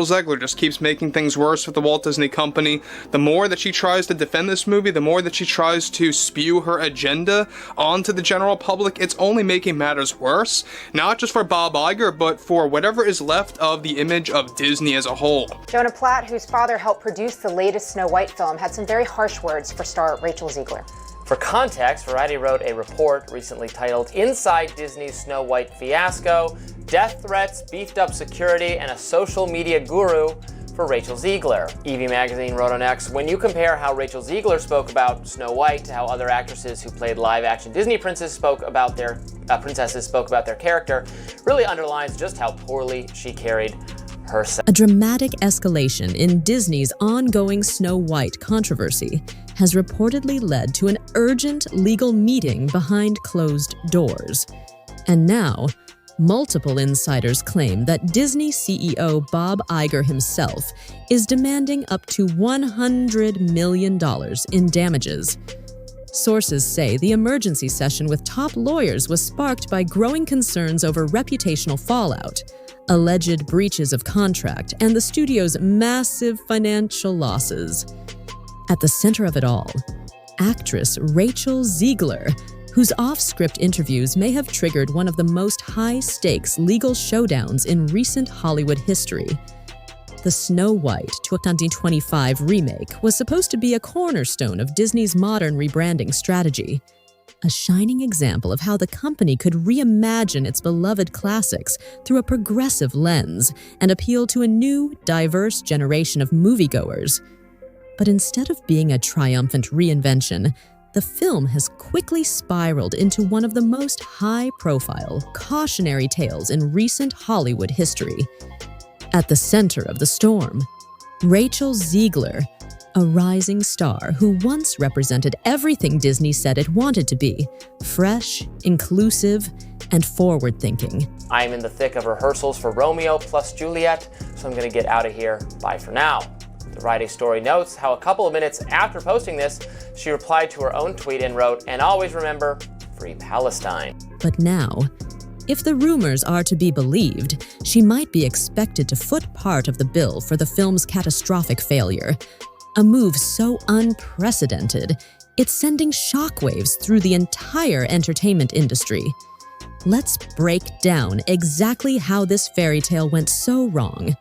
Zegler just keeps making things worse with the Walt Disney Company. The more that she tries to defend this movie, the more that she tries to spew her agenda onto the general public, it's only making matters worse. Not just for Bob Iger, but for whatever is left of the image of Disney as a whole. Jonah Platt, whose father helped produce the latest Snow White film, had some very harsh words for star Rachel Zegler. For context, Variety wrote a report recently titled Inside Disney's Snow White Fiasco, Death Threats, Beefed Up Security, and a Social Media Guru for Rachel Zegler. Evie Magazine wrote on X, when you compare how Rachel Zegler spoke about Snow White to how other actresses who played live-action Disney princesses spoke about their character, really underlines just how poorly she carried herself. A dramatic escalation in Disney's ongoing Snow White controversy has reportedly led to an urgent legal meeting behind closed doors. And now, multiple insiders claim that Disney CEO Bob Iger himself is demanding up to $100 million in damages. Sources say the emergency session with top lawyers was sparked by growing concerns over reputational fallout, alleged breaches of contract, and the studio's massive financial losses. At the center of it all, actress Rachel Zegler, whose off-script interviews may have triggered one of the most high-stakes legal showdowns in recent Hollywood history. The Snow White 2025 remake was supposed to be a cornerstone of Disney's modern rebranding strategy, a shining example of how the company could reimagine its beloved classics through a progressive lens and appeal to a new, diverse generation of moviegoers. But instead of being a triumphant reinvention, the film has quickly spiraled into one of the most high-profile, cautionary tales in recent Hollywood history. At the center of the storm, Rachel Zegler, a rising star who once represented everything Disney said it wanted to be: fresh, inclusive, and forward-thinking. I am in the thick of rehearsals for Romeo plus Juliet, so I'm going to get out of here. Bye for now. The Variety story notes how a couple of minutes after posting this, she replied to her own tweet and wrote, "And always remember, free Palestine." But now, if the rumors are to be believed, she might be expected to foot part of the bill for the film's catastrophic failure. A move so unprecedented, it's sending shockwaves through the entire entertainment industry. Let's break down exactly how this fairy tale went so wrong,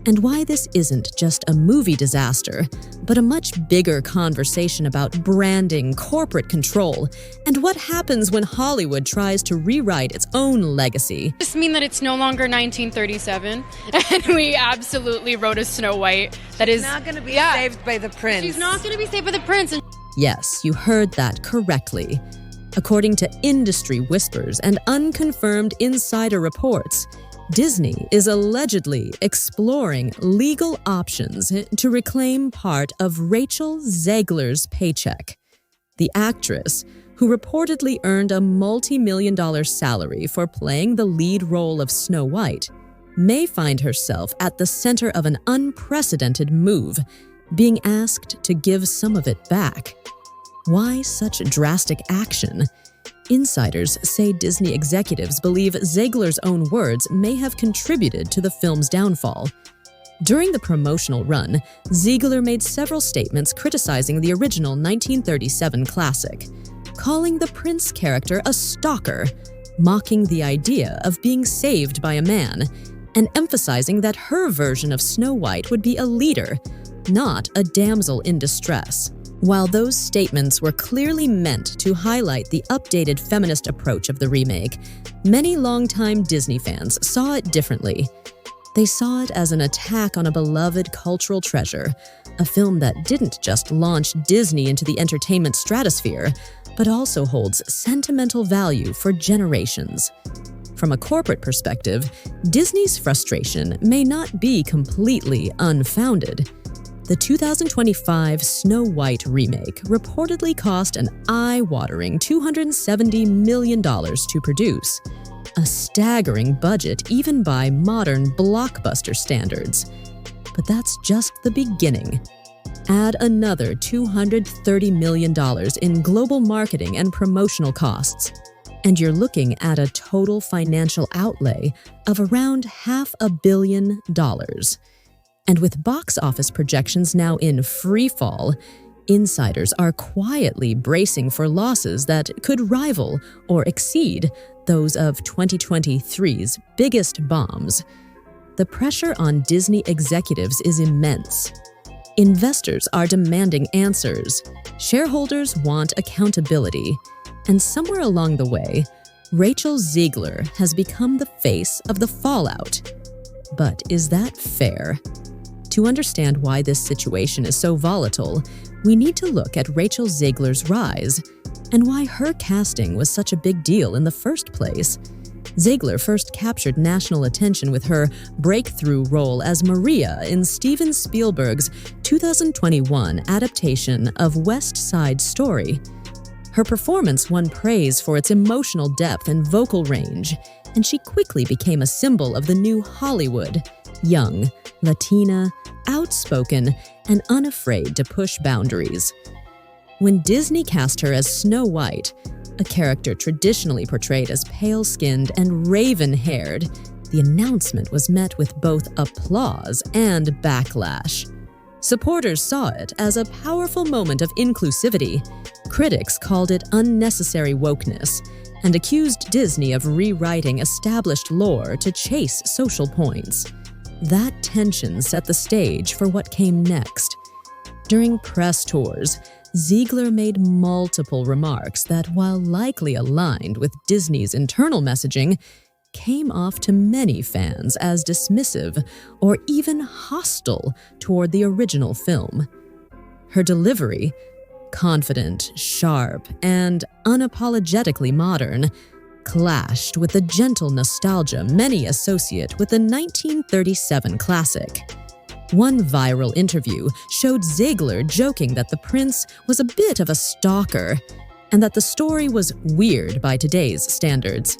and why this isn't just a movie disaster, but a much bigger conversation about branding, corporate control, and what happens when Hollywood tries to rewrite its own legacy. Just mean that it's no longer 1937, and we absolutely wrote a Snow White that is not going to be saved by the prince. She's not going to be saved by the prince. Yes, you heard that correctly. According to industry whispers and unconfirmed insider reports, Disney is allegedly exploring legal options to reclaim part of Rachel Zegler's paycheck. The actress, who reportedly earned a multi-million-dollar salary for playing the lead role of Snow White, may find herself at the center of an unprecedented move, being asked to give some of it back. Why such drastic action? Insiders say Disney executives believe Zegler's own words may have contributed to the film's downfall. During the promotional run, Zegler made several statements criticizing the original 1937 classic, calling the prince character a stalker, mocking the idea of being saved by a man, and emphasizing that her version of Snow White would be a leader, not a damsel in distress. While those statements were clearly meant to highlight the updated feminist approach of the remake, many longtime Disney fans saw it differently. They saw it as an attack on a beloved cultural treasure, a film that didn't just launch Disney into the entertainment stratosphere, but also holds sentimental value for generations. From a corporate perspective, Disney's frustration may not be completely unfounded. The 2025 Snow White remake reportedly cost an eye-watering $270 million to produce, a staggering budget even by modern blockbuster standards. But that's just the beginning. Add another $230 million in global marketing and promotional costs, and you're looking at a total financial outlay of around $500 million. And with box office projections now in free fall, insiders are quietly bracing for losses that could rival or exceed those of 2023's biggest bombs. The pressure on Disney executives is immense. Investors are demanding answers. Shareholders want accountability. And somewhere along the way, Rachel Zegler has become the face of the fallout. But is that fair? To understand why this situation is so volatile, we need to look at Rachel Zegler's rise and why her casting was such a big deal in the first place. Zegler first captured national attention with her breakthrough role as Maria in Steven Spielberg's 2021 adaptation of West Side Story. Her performance won praise for its emotional depth and vocal range, and she quickly became a symbol of the new Hollywood, young, Latina, outspoken, and unafraid to push boundaries. When Disney cast her as Snow White, a character traditionally portrayed as pale-skinned and raven-haired, the announcement was met with both applause and backlash. Supporters saw it as a powerful moment of inclusivity. Critics called it unnecessary wokeness and accused Disney of rewriting established lore to chase social points. That tension set the stage for what came next. During press tours, Zegler made multiple remarks that, while likely aligned with Disney's internal messaging, came off to many fans as dismissive or even hostile toward the original film. Her delivery, confident, sharp, and unapologetically modern, clashed with the gentle nostalgia many associate with the 1937 classic. One viral interview showed Zegler joking that the prince was a bit of a stalker and that the story was weird by today's standards.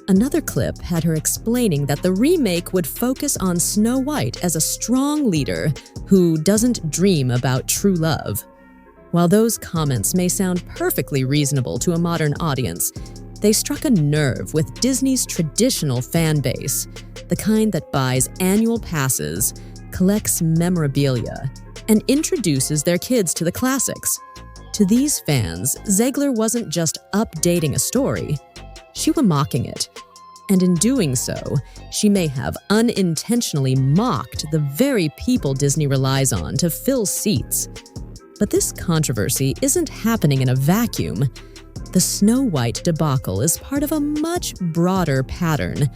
Another clip had her explaining that the remake would focus on Snow White as a strong leader who doesn't dream about true love. While those comments may sound perfectly reasonable to a modern audience, they struck a nerve with Disney's traditional fan base, the kind that buys annual passes, collects memorabilia, and introduces their kids to the classics. To these fans, Zegler wasn't just updating a story, she was mocking it. And in doing so, she may have unintentionally mocked the very people Disney relies on to fill seats. But this controversy isn't happening in a vacuum. The Snow White debacle is part of a much broader pattern,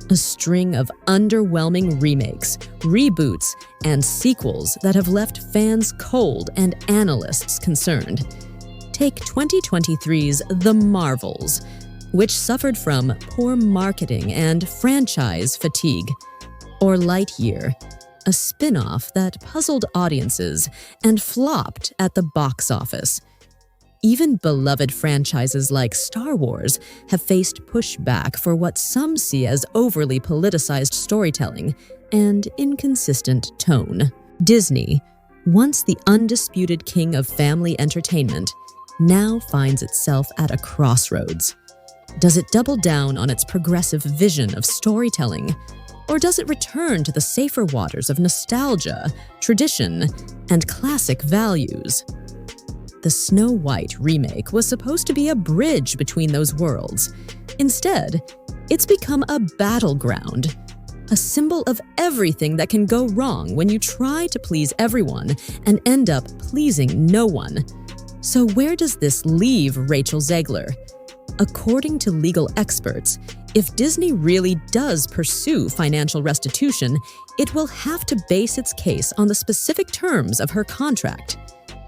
a string of underwhelming remakes, reboots, and sequels that have left fans cold and analysts concerned. Take 2023's The Marvels, which suffered from poor marketing and franchise fatigue, or Lightyear, a spin-off that puzzled audiences and flopped at the box office. Even beloved franchises like Star Wars have faced pushback for what some see as overly politicized storytelling and inconsistent tone. Disney, once the undisputed king of family entertainment, now finds itself at a crossroads. Does it double down on its progressive vision of storytelling, or does it return to the safer waters of nostalgia, tradition, and classic values? The Snow White remake was supposed to be a bridge between those worlds. Instead, it's become a battleground, a symbol of everything that can go wrong when you try to please everyone and end up pleasing no one. So where does this leave Rachel Zegler? According to legal experts, if Disney really does pursue financial restitution, it will have to base its case on the specific terms of her contract.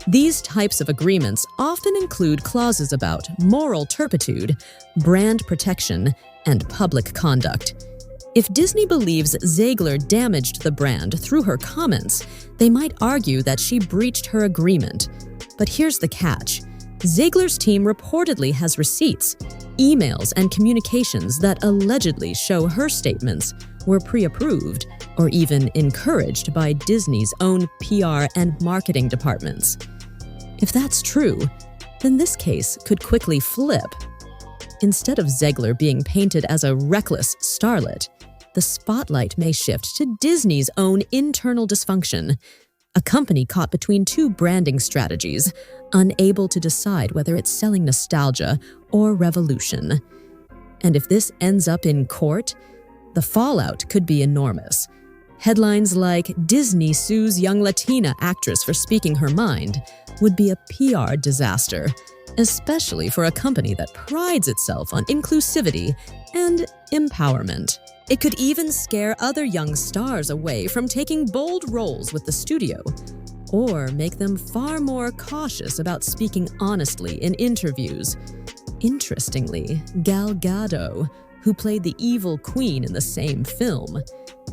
These types of agreements often include clauses about moral turpitude, brand protection, and public conduct. If Disney believes Zegler damaged the brand through her comments, they might argue that she breached her agreement. But here's the catch. Zegler's team reportedly has receipts, emails, and communications that allegedly show her statements were pre-approved or even encouraged by Disney's own PR and marketing departments. If that's true, then this case could quickly flip. Instead of Zegler being painted as a reckless starlet, the spotlight may shift to Disney's own internal dysfunction, a company caught between two branding strategies, unable to decide whether it's selling nostalgia or revolution. And if this ends up in court, the fallout could be enormous. Headlines like "Disney sues young Latina actress for speaking her mind" would be a PR disaster, especially for a company that prides itself on inclusivity and empowerment. It could even scare other young stars away from taking bold roles with the studio, or make them far more cautious about speaking honestly in interviews. Interestingly, Gal Gadot, who played the evil queen in the same film,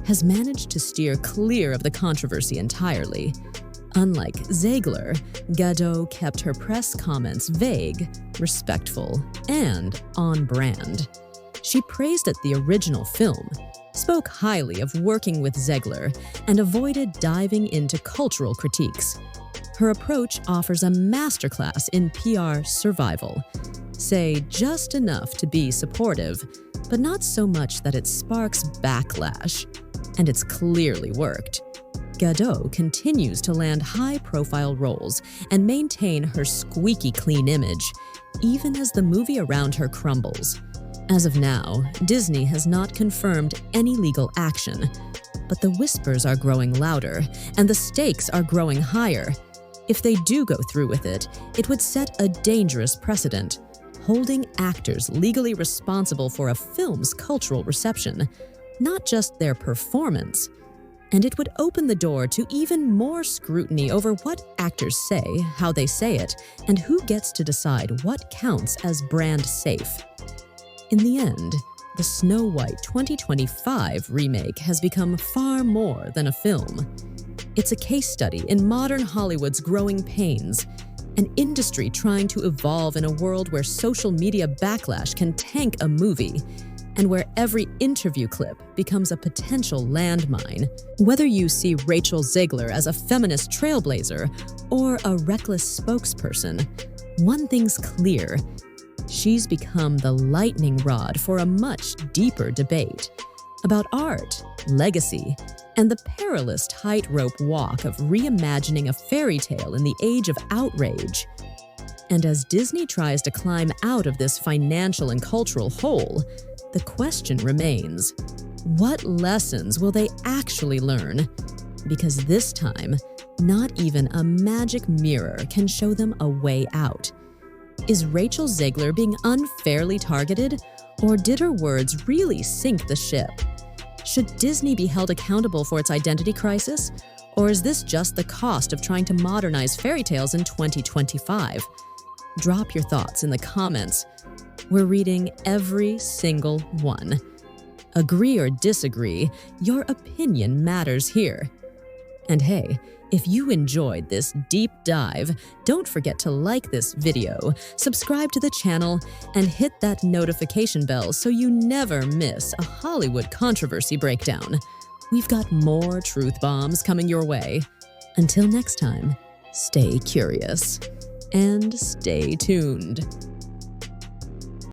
has managed to steer clear of the controversy entirely. Unlike Zegler, Gadot kept her press comments vague, respectful, and on brand. She praised at the original film, spoke highly of working with Zegler, and avoided diving into cultural critiques. Her approach offers a masterclass in PR survival. Say just enough to be supportive, but not so much that it sparks backlash. And it's clearly worked. Gadot continues to land high-profile roles and maintain her squeaky clean image, even as the movie around her crumbles. As of now, Disney has not confirmed any legal action, but the whispers are growing louder and the stakes are growing higher. If they do go through with it, it would set a dangerous precedent, holding actors legally responsible for a film's cultural reception, not just their performance. And it would open the door to even more scrutiny over what actors say, how they say it, and who gets to decide what counts as brand safe. In the end, the Snow White 2025 remake has become far more than a film. It's a case study in modern Hollywood's growing pains, an industry trying to evolve in a world where social media backlash can tank a movie, and where every interview clip becomes a potential landmine. Whether you see Rachel Zegler as a feminist trailblazer or a reckless spokesperson, one thing's clear: she's become the lightning rod for a much deeper debate about art, legacy, and the perilous tightrope walk of reimagining a fairy tale in the age of outrage. And as Disney tries to climb out of this financial and cultural hole, the question remains: what lessons will they actually learn? Because this time, not even a magic mirror can show them a way out. Is Rachel Zegler being unfairly targeted, or did her words really sink the ship? Should Disney be held accountable for its identity crisis, or is this just the cost of trying to modernize fairy tales in 2025? Drop your thoughts in the comments. We're reading every single one. Agree or disagree, your opinion matters here. And hey, if you enjoyed this deep dive, don't forget to like this video, subscribe to the channel, and hit that notification bell so you never miss a Hollywood controversy breakdown. We've got more truth bombs coming your way. Until next time, stay curious and stay tuned.